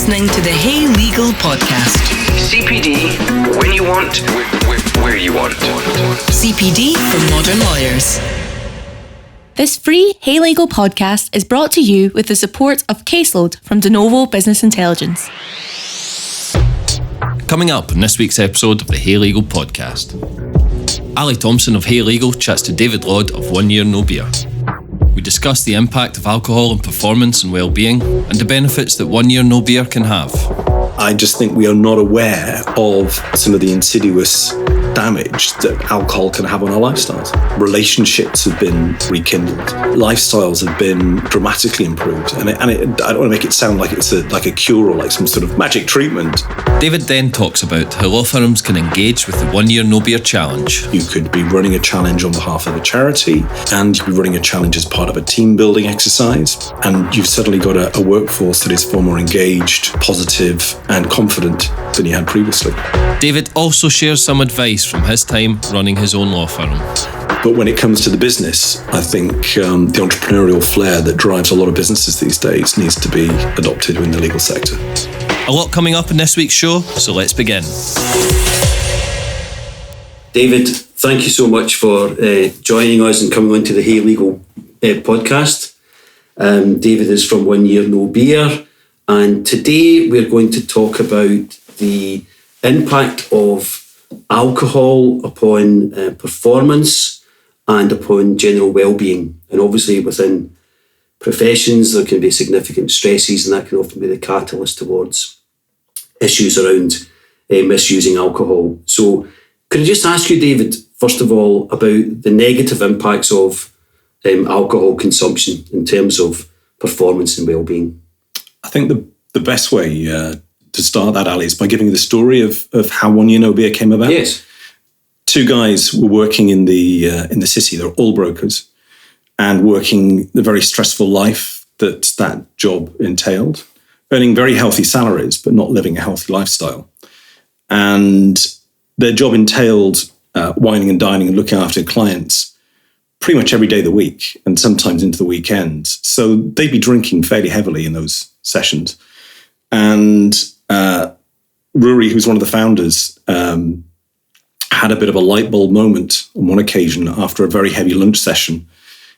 listening to the Hey Legal podcast. CPD, when you want, where you want. CPD for modern lawyers. This free Hey Legal podcast is brought to you with the support of CaseLoad from Denovo Business Intelligence. Coming up in this week's episode of the Hey Legal podcast, Thomson of Hey Legal chats to David Laud of 1 Year No Beer. We discuss the impact of alcohol on performance and well-being and the benefits that 1 year no beer can have. I just think we are not aware of some of the insidious damage that alcohol can have on our lifestyles. Relationships have been rekindled. Lifestyles have been dramatically improved. And I don't want to make it sound like it's like a cure or like some sort of magic treatment. David then talks about how law firms can engage with the 1 year no beer challenge. You could be running a challenge on behalf of a charity, and you could be running a challenge as part of a team building exercise. And you've suddenly got a workforce that is far more engaged, positive, and confident than you had previously. David also shares some advice from his time running his own law firm. But when it comes to the business, I think the entrepreneurial flair that drives a lot of businesses these days needs to be adopted in the legal sector. A lot coming up in this week's show, so let's begin. David, thank you so much for joining us and coming on to the Hey Legal podcast. David is from 1 Year No Beer, and today we're going to talk about the impact of alcohol upon performance and upon general well-being. And obviously within professions there can be significant stresses, and that can often be the catalyst towards issues around misusing alcohol. So could I just ask you, David, first of all, about the negative impacts of alcohol consumption in terms of performance and well-being? I think the best way to start that, Ali, is by giving the story of how 1 Year No Beer came about. Yes. Two guys were working in the city. They're all brokers and working the very stressful life that job entailed, earning very healthy salaries, but not living a healthy lifestyle. And their job entailed wining and dining and looking after clients pretty much every day of the week and sometimes into the weekends. So they'd be drinking fairly heavily in those sessions. And Rory, who's one of the founders, had a bit of a light bulb moment on one occasion after a very heavy lunch session.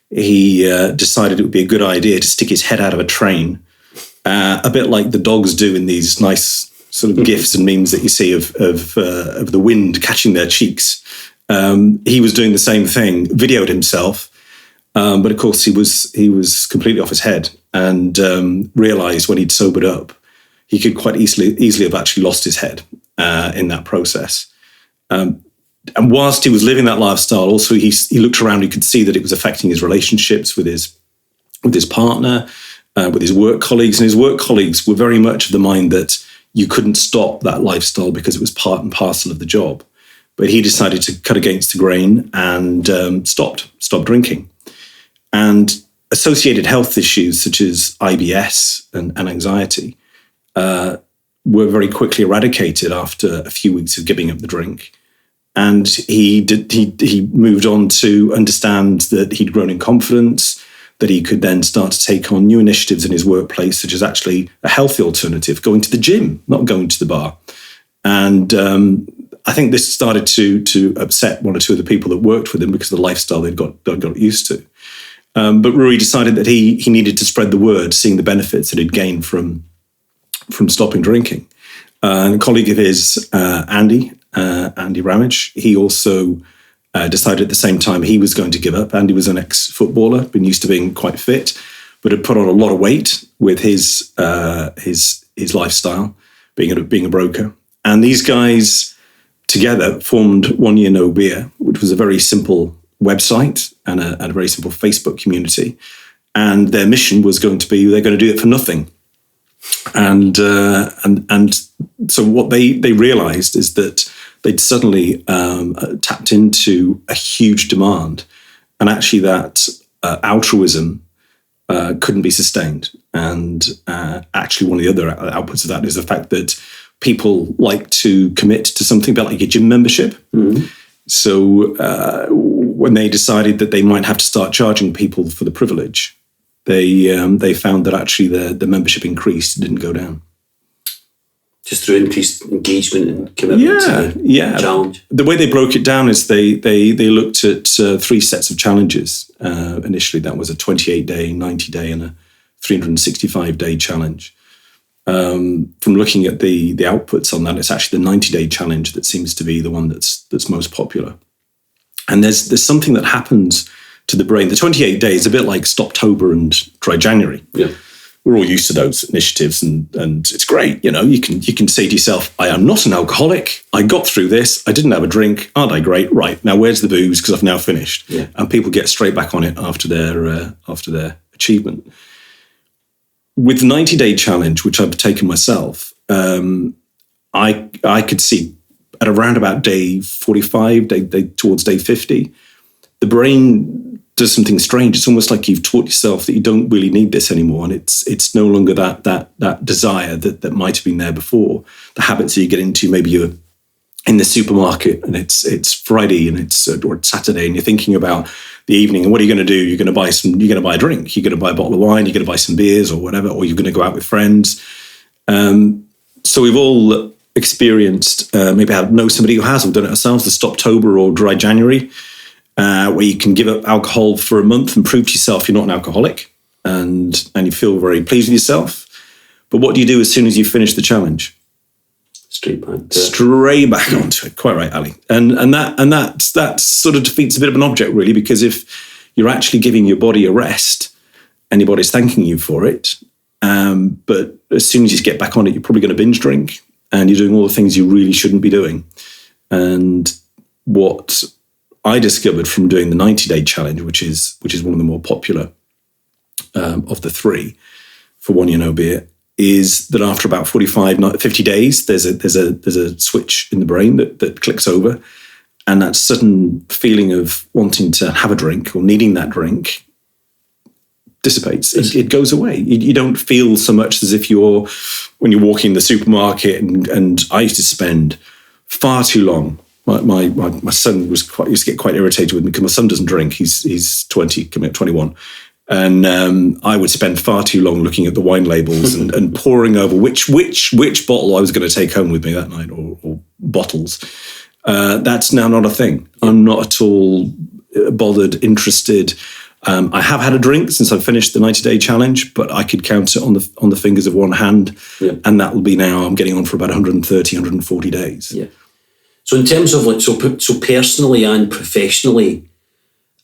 He decided it would be a good idea to stick his head out of a train, a bit like the dogs do in these nice sort of gifs and memes that you see of the wind catching their cheeks. He was doing the same thing, videoed himself, but of course he was completely off his head, and realised when he'd sobered up, he could quite easily have actually lost his head in that process. And whilst he was living that lifestyle, also he looked around, he could see that it was affecting his relationships with his partner, with his work colleagues. And his work colleagues were very much of the mind that you couldn't stop that lifestyle because it was part and parcel of the job. But he decided to cut against the grain and stopped drinking. And associated health issues such as IBS and anxiety were very quickly eradicated after a few weeks of giving up the drink. And he moved on to understand that he'd grown in confidence, that he could then start to take on new initiatives in his workplace, such as actually a healthy alternative, going to the gym, not going to the bar. And I think this started to upset one or two of the people that worked with him because of the lifestyle they'd got used to. But Rory decided that he needed to spread the word, seeing the benefits that he'd gained from stopping drinking. And a colleague of his, Andy Ramage, he also decided at the same time he was going to give up. Andy was an ex-footballer, been used to being quite fit, but had put on a lot of weight with his lifestyle, being a broker. And these guys together formed 1 Year No Beer, which was a very simple website and a very simple Facebook community. And their mission was going to be they're going to do it for nothing. And so what they realized is that they'd suddenly tapped into a huge demand, and actually that altruism couldn't be sustained. And actually one of the other outputs of that is the fact that people like to commit to something about like a gym membership. Mm-hmm. So when they decided that they might have to start charging people for the privilege, they found that actually the membership increased, it didn't go down. Just through increased engagement and commitment to the challenge. The way they broke it down is they looked at 3 sets of challenges. Initially, that was a 28-day, 90-day, and a 365-day challenge. From looking at the outputs on that, it's actually the 90-day challenge that seems to be the one that's most popular. And there's something that happens to the brain. The 28 days is a bit like Stoptober and Dry January. Yeah. We're all used to those initiatives, and it's great. You know, you can say to yourself, I am not an alcoholic. I got through this. I didn't have a drink. Aren't I great? Right, now where's the booze? Because I've now finished. Yeah. And people get straight back on it after their achievement. With the 90-day challenge, which I've taken myself, I could see at around about day 45, towards day 50, the brain does something strange. It's almost like you've taught yourself that you don't really need this anymore, and it's no longer that desire that might have been there before. The habits that you get into, maybe you're in the supermarket and it's Friday and it's Saturday, and you're thinking about the evening and what are you going to do? You're going to buy a drink, you're going to buy a bottle of wine, you're going to buy some beers or whatever, or you're going to go out with friends. So we've all experienced, maybe know somebody who has, or done it ourselves, the Stoptober or Dry January. Where you can give up alcohol for a month and prove to yourself you're not an alcoholic, and you feel very pleased with yourself. But what do you do as soon as you finish the challenge? Straight back onto it. Quite right, Ali. And that sort of defeats a bit of an object, really, because if you're actually giving your body a rest and your body's thanking you for it, but as soon as you get back on it, you're probably going to binge drink and you're doing all the things you really shouldn't be doing. And what I discovered from doing the 90-day challenge, which is one of the more popular of the 3 for 1 Year No Beer, is that after about 50 days, there's a switch in the brain that clicks over, and that sudden feeling of wanting to have a drink or needing that drink dissipates. It goes away. You don't feel so much as if when you're walking in the supermarket, and I used to spend far too long. My son used to get quite irritated with me because my son doesn't drink. He's 20, coming up 21. And I would spend far too long looking at the wine labels and poring over which bottle I was going to take home with me that night, or bottles. That's now not a thing. I'm not at all bothered, interested. I have had a drink since I finished the 90-day challenge, but I could count it on the fingers of one hand. Yeah. And that will be now, I'm getting on for about 130, 140 days. Yeah. So in terms of so personally and professionally,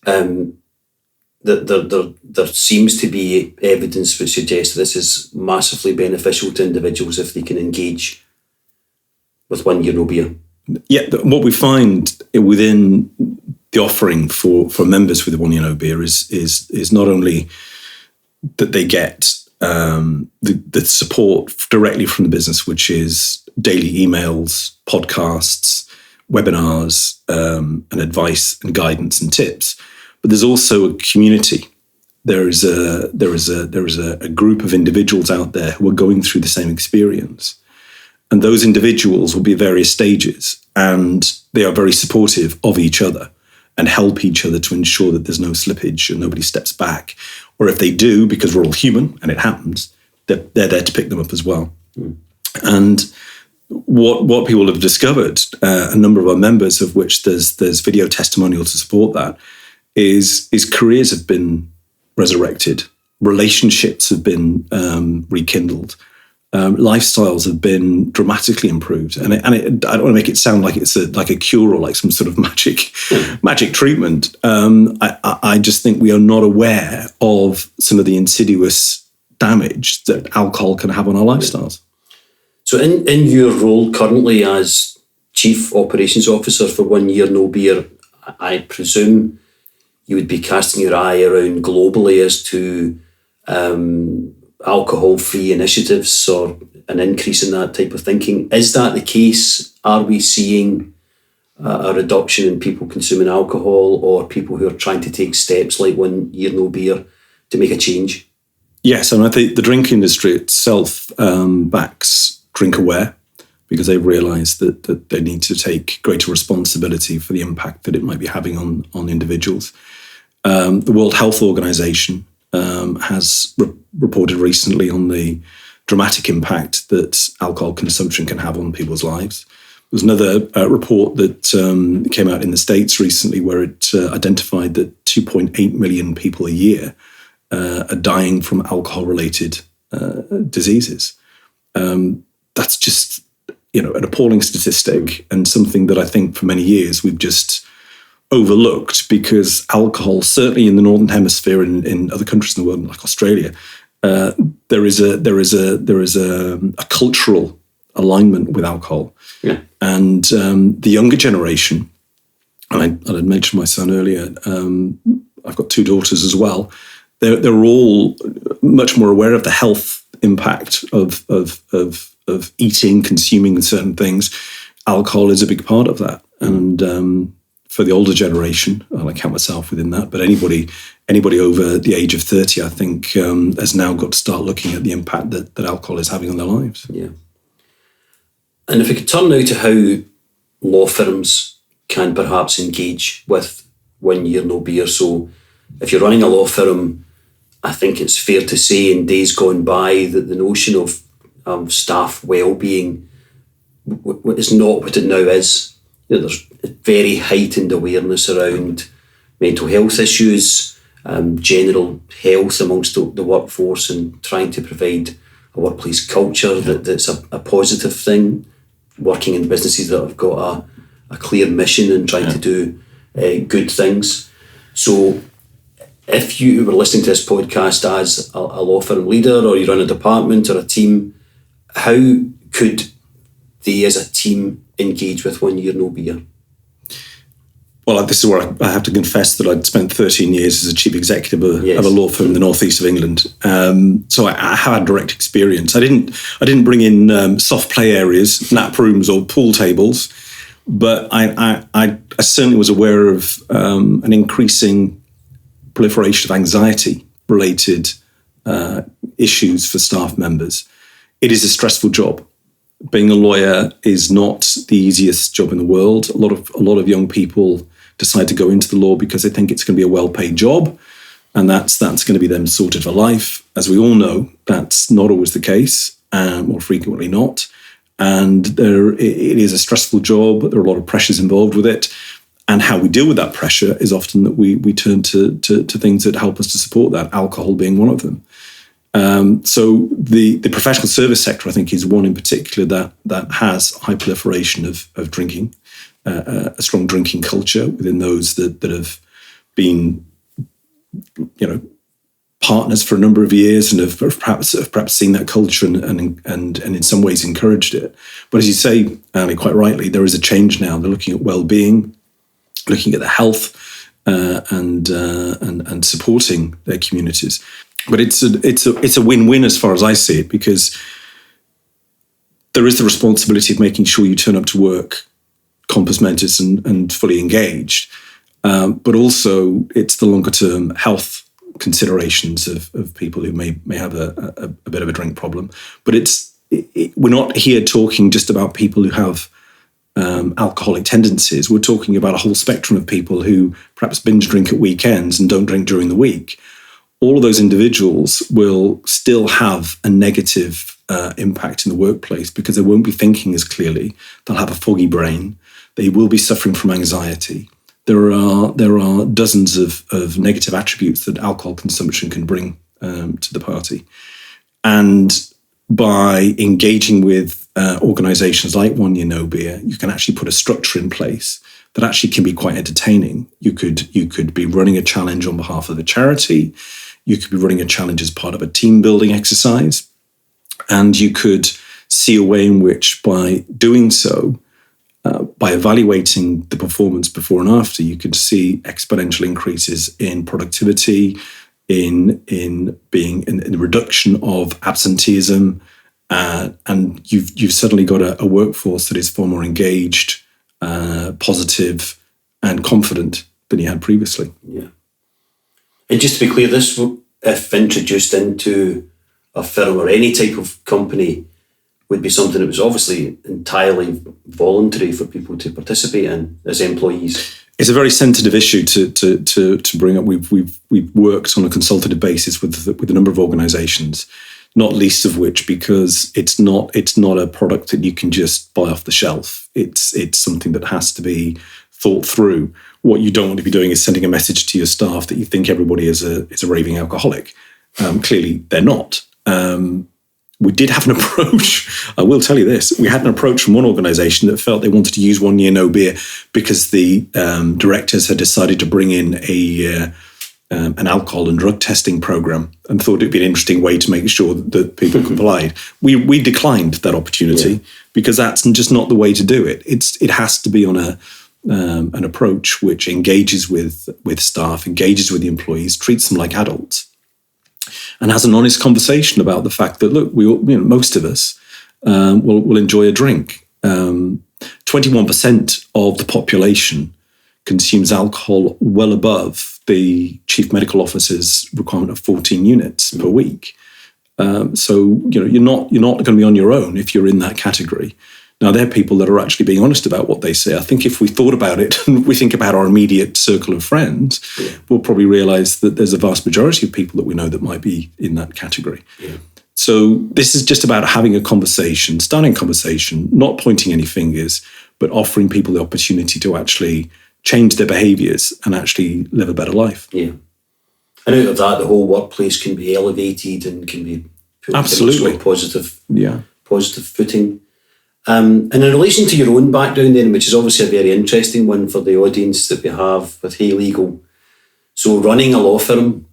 there seems to be evidence which suggests that this is massively beneficial to individuals if they can engage with 1 Year No Beer. Yeah, what we find within the offering for members with 1 Year No Beer is not only that they get the support directly from the business, which is daily emails, podcasts, webinars, and advice and guidance and tips, but there's also a community. There is a group of individuals out there who are going through the same experience, and those individuals will be at various stages, and they are very supportive of each other and help each other to ensure that there's no slippage and nobody steps back, or if they do, because we're all human and it happens, they're there to pick them up as well. And what people have discovered, a number of our members, of which there's video testimonial to support that, is careers have been resurrected, relationships have been rekindled, lifestyles have been dramatically improved, and I don't want to make it sound like it's like a cure or like some sort of magic treatment. I just think we are not aware of some of the insidious damage that alcohol can have on our lifestyles. So in your role currently as Chief Operations Officer for 1 Year No Beer, I presume you would be casting your eye around globally as to alcohol-free initiatives or an increase in that type of thinking. Is that the case? Are we seeing a reduction in people consuming alcohol, or people who are trying to take steps like 1 Year No Beer to make a change? Yes, and I think the drink industry itself backs Drink Aware, because they've realised that they need to take greater responsibility for the impact that it might be having on individuals. The World Health Organization has reported recently on the dramatic impact that alcohol consumption can have on people's lives. There's another report that came out in the States recently where it identified that 2.8 million people a year are dying from alcohol-related diseases. That's just, an appalling statistic, and something that I think for many years we've just overlooked, because alcohol, certainly in the Northern Hemisphere and in other countries in the world, like Australia, there is a cultural alignment with alcohol. Yeah. And the younger generation, and I mentioned my son earlier, I've got two daughters as well, they're all much more aware of the health impact of eating, consuming certain things. Alcohol is a big part of that. And for the older generation, I count myself within that, but anybody over the age of 30, I think, has now got to start looking at the impact that alcohol is having on their lives. Yeah. And if we could turn now to how law firms can perhaps engage with 1 Year No Beer. So if you're running a law firm, I think it's fair to say in days gone by that the notion of staff wellbeing is not what it now is. There's very heightened awareness around mental health issues, general health amongst the workforce, and trying to provide a workplace culture that's a positive thing, working in businesses that have got a clear mission and trying to do good things. So if you were listening to this podcast as a law firm leader, or you run a department or a team, how could they as a team engage with 1 Year No Beer? Well, this is where I have to confess that I'd spent 13 years as a chief executive of a law firm in the northeast of England. So I had direct experience. I didn't bring in soft play areas, nap rooms, or pool tables, but I certainly was aware of an increasing proliferation of anxiety-related issues for staff members. It is a stressful job. Being a lawyer is not the easiest job in the world. A lot of young people decide to go into the law because they think it's going to be a well-paid job, and that's going to be them sorted for life. As we all know, that's not always the case, more frequently not. And it is a stressful job. There are a lot of pressures involved with it. And how we deal with that pressure is often that we turn to things that help us to support that, alcohol being one of them. So the professional service sector, I think, is one in particular that has high proliferation of drinking, a strong drinking culture within those that have been, partners for a number of years and have perhaps seen that culture and in some ways encouraged it. But as you say, Annie, quite rightly, there is a change now. They're looking at well-being, looking at the health, and supporting their communities. But it's a win-win as far as I see it, because there is the responsibility of making sure you turn up to work compos mentis and fully engaged. But also it's the longer-term health considerations of people who may have a bit of a drink problem. But we're not here talking just about people who have alcoholic tendencies. We're talking about a whole spectrum of people who perhaps binge drink at weekends and don't drink during the week. All of those individuals will still have a negative impact in the workplace because they won't be thinking as clearly. They'll have a foggy brain. They will be suffering from anxiety. There are dozens of negative attributes that alcohol consumption can bring to the party. And by engaging with organisations like 1 Year No Beer, you can actually put a structure in place that actually can be quite entertaining. You could be running a challenge on behalf of the charity. You could be running a challenge as part of a team building exercise. And you could see a way in which by doing so, by evaluating the performance before and after, you could see exponential increases in productivity, in the reduction of absenteeism, and you've suddenly got a workforce that is far more engaged, positive, and confident than you had previously. Yeah. And just to be clear, this, if introduced into a firm or any type of company, would be something that was obviously entirely voluntary for people to participate in as employees. It's a very sensitive issue to bring up. We've worked on a consultative basis with a number of organisations not least of which because it's not a product that you can just buy off the shelf. It's something that has to be thought through. What you don't want to be doing is sending a message to your staff that you think everybody is a raving alcoholic. Clearly, they're not. We did have an approach. I will tell you this. We had an approach from one organisation that felt they wanted to use 1 year no beer because the directors had decided to bring in an alcohol and drug testing program and thought it'd be an interesting way to make sure that people complied. We declined that opportunity because that's just not the way to do it. It has to be on an approach which engages with staff, engages with the employees, treats them like adults, and has an honest conversation about the fact that, look, most of us will enjoy a drink. 21% of the population consumes alcohol well above the chief medical officer's requirement of 14 units per week. So you're not going to be on your own if you're in that category. Now, they're people that are actually being honest about what they say. I think if we thought about it and we think about our immediate circle of friends, we'll probably realise that there's a vast majority of people that we know that might be in that category. Yeah. So this is just about having a conversation, starting a conversation, not pointing any fingers, but offering people the opportunity to actually change their behaviours and actually live a better life. Yeah. And out of that, the whole workplace can be elevated and can be put absolutely in a positive footing. And in relation to your own background then, which is obviously a very interesting one for the audience that we have with Hey Legal. So running a law firm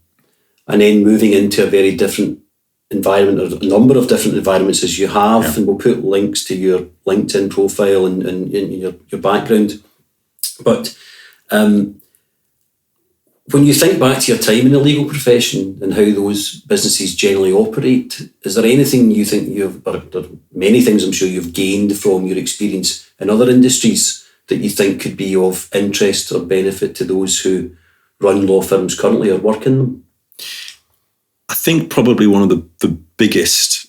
and then moving into a very different environment, or a number of different environments as you have, and we'll put links to your LinkedIn profile and your background. But when you think back to your time in the legal profession and how those businesses generally operate, is there anything you think or many things I'm sure you've gained from your experience in other industries that you think could be of interest or benefit to those who run law firms currently or work in them? I think probably one of the biggest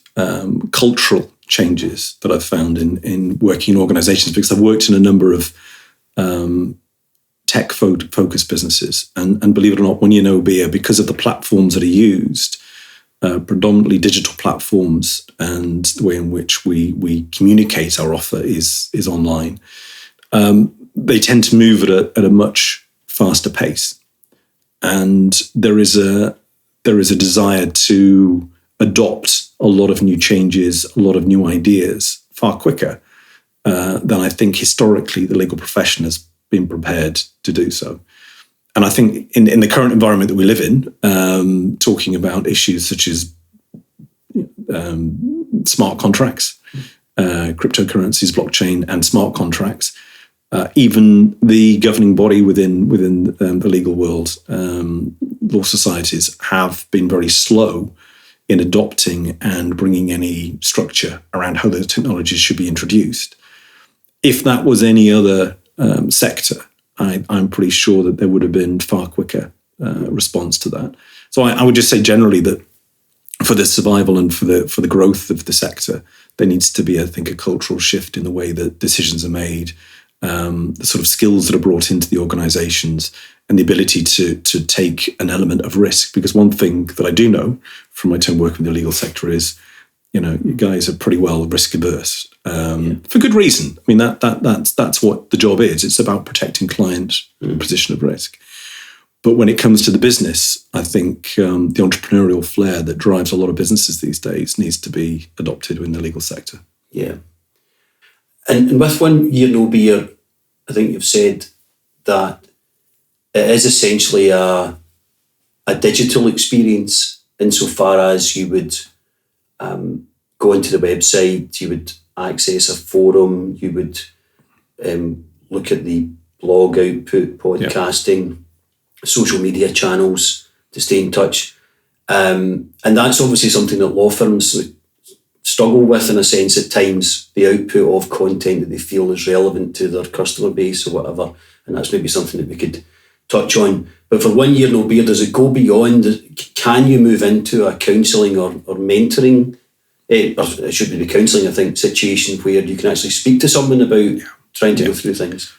cultural changes that I've found in working in organisations, because I've worked in a number of tech-focused businesses, and believe it or not, 1 year no beer, because of the platforms that are used, predominantly digital platforms, and the way in which we communicate our offer is online. They tend to move at a much faster pace, and there is a desire to adopt a lot of new changes, a lot of new ideas far quicker than I think historically the legal profession has been prepared to do so. And I think in the current environment that we live in, talking about issues such as smart contracts, cryptocurrencies, blockchain, and smart contracts, even the governing body within the legal world, law societies, have been very slow in adopting and bringing any structure around how those technologies should be introduced. If that was any other sector, I'm pretty sure that there would have been far quicker response to that. So I would just say generally that for the survival and for the growth of the sector, there needs to be, I think, a cultural shift in the way that decisions are made, the sort of skills that are brought into the organisations, and the ability to take an element of risk. Because one thing that I do know from my time working in the legal sector is, you guys are pretty well risk averse for good reason. I mean, that's what the job is. It's about protecting clients' position of risk. But when it comes to the business, I think the entrepreneurial flair that drives a lot of businesses these days needs to be adopted in the legal sector. Yeah. And with 1 year no beer, I think you've said that it is essentially a digital experience insofar as you would go into the website, you would access a forum, you would look at the blog output, podcasting, social media channels to stay in touch. And that's obviously something that law firms struggle with in a sense at times, the output of content that they feel is relevant to their customer base or whatever. And that's maybe something that we could touch on. But for 1 year no beer, does it go beyond? Can you move into a counselling or mentoring, or it should be the counselling, I think, situation where you can actually speak to someone about trying to go through things?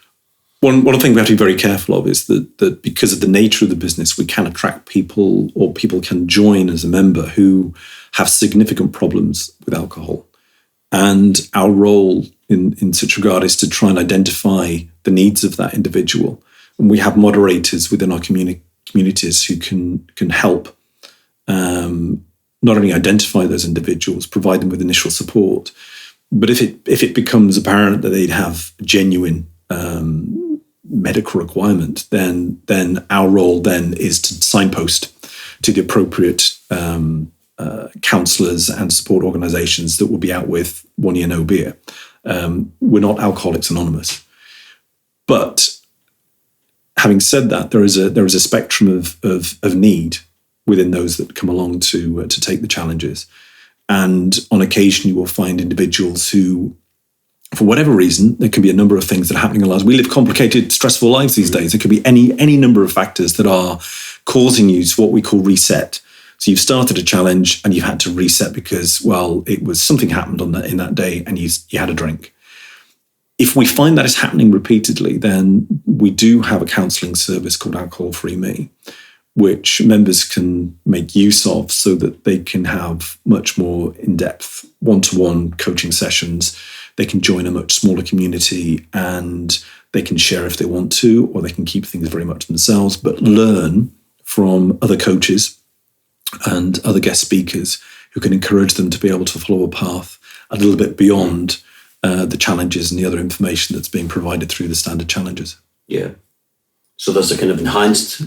One thing we have to be very careful of is that because of the nature of the business, we can attract people, or people can join as a member who have significant problems with alcohol. And our role in such regard is to try and identify the needs of that individual. And we have moderators within our communities who can help not only identify those individuals, provide them with initial support, but if it becomes apparent that they'd have genuine medical requirement, then our role then is to signpost to the appropriate counsellors and support organisations that will be out with 1 Year No Beer. We're not Alcoholics Anonymous, but having said that, there is a spectrum of need within those that come along to take the challenges, and on occasion you will find individuals who, for whatever reason, there can be a number of things that are happening in lives. We live complicated, stressful lives these days. There could be any number of factors that are causing you to what we call reset. So you've started a challenge and you've had to reset because, well, it was something happened in that day and you had a drink. If we find that is happening repeatedly, then we do have a counselling service called Alcohol Free Me, which members can make use of so that they can have much more in-depth one-to-one coaching sessions. They can join a much smaller community and they can share if they want to, or they can keep things very much themselves, but learn from other coaches and other guest speakers who can encourage them to be able to follow a path a little bit beyond the challenges and the other information that's being provided through the standard challenges. Yeah. So there's a kind of enhanced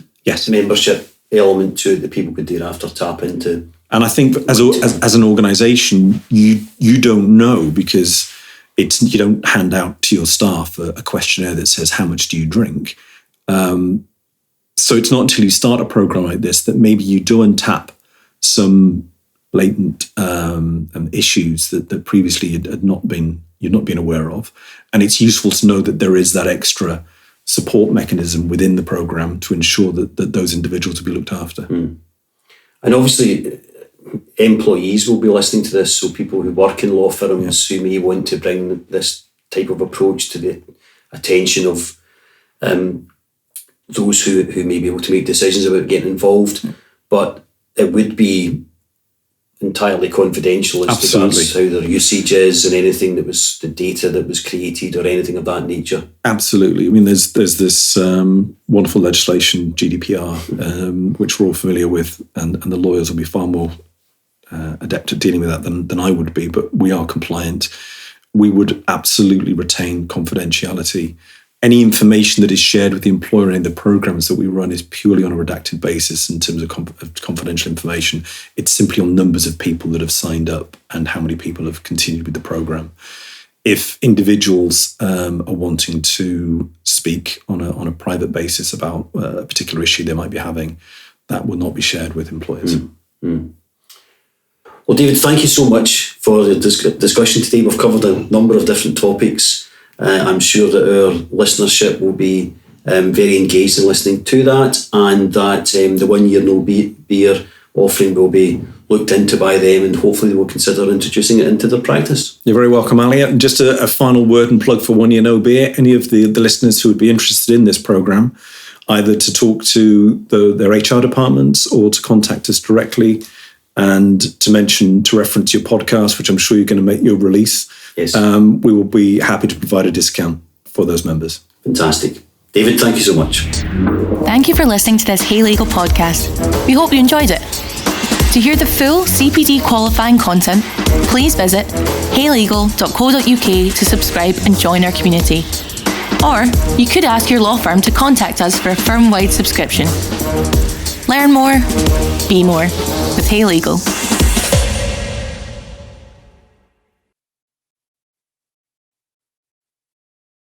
membership element to it that people could thereafter tap into. And I think as an organisation, you don't know, because you don't hand out to your staff a questionnaire that says, how much do you drink? So it's not until you start a program like this that maybe you do untap some latent issues that previously you'd not been aware of. And it's useful to know that there is that extra support mechanism within the program to ensure that those individuals will be looked after. And obviously, employees will be listening to this, so people who work in law firms who may want to bring this type of approach to the attention of those who may be able to make decisions about getting involved, but it would be entirely confidential as regards how their usage is and anything that was the data that was created or anything of that nature. Absolutely. I mean, there's this wonderful legislation, GDPR, which we're all familiar with, and the lawyers will be far more adept at dealing with that than I would be, but we are compliant. We would absolutely retain confidentiality. Any information that is shared with the employer in the programs that we run is purely on a redacted basis in terms of confidential information. It's simply on numbers of people that have signed up and how many people have continued with the program. If individuals are wanting to speak on a private basis about a particular issue they might be having, that will not be shared with employers. Well, David, thank you so much for the discussion today. We've covered a number of different topics. I'm sure that our listenership will be very engaged in listening to that, and that the 1 Year No Beer offering will be looked into by them, and hopefully they will consider introducing it into their practice. You're very welcome, Ali. And just a final word and plug for 1 Year No Beer. Any of the listeners who would be interested in this programme, either to talk to their HR departments or to contact us directly, and to reference your podcast, which I'm sure you're going to make your release. Yes. We will be happy to provide a discount for those members. Fantastic. David, thank you so much. Thank you for listening to this Hey Legal podcast. We hope you enjoyed it. To hear the full CPD qualifying content, please visit heylegal.co.uk to subscribe and join our community. Or you could ask your law firm to contact us for a firm-wide subscription. Learn more, be more with Hey Legal.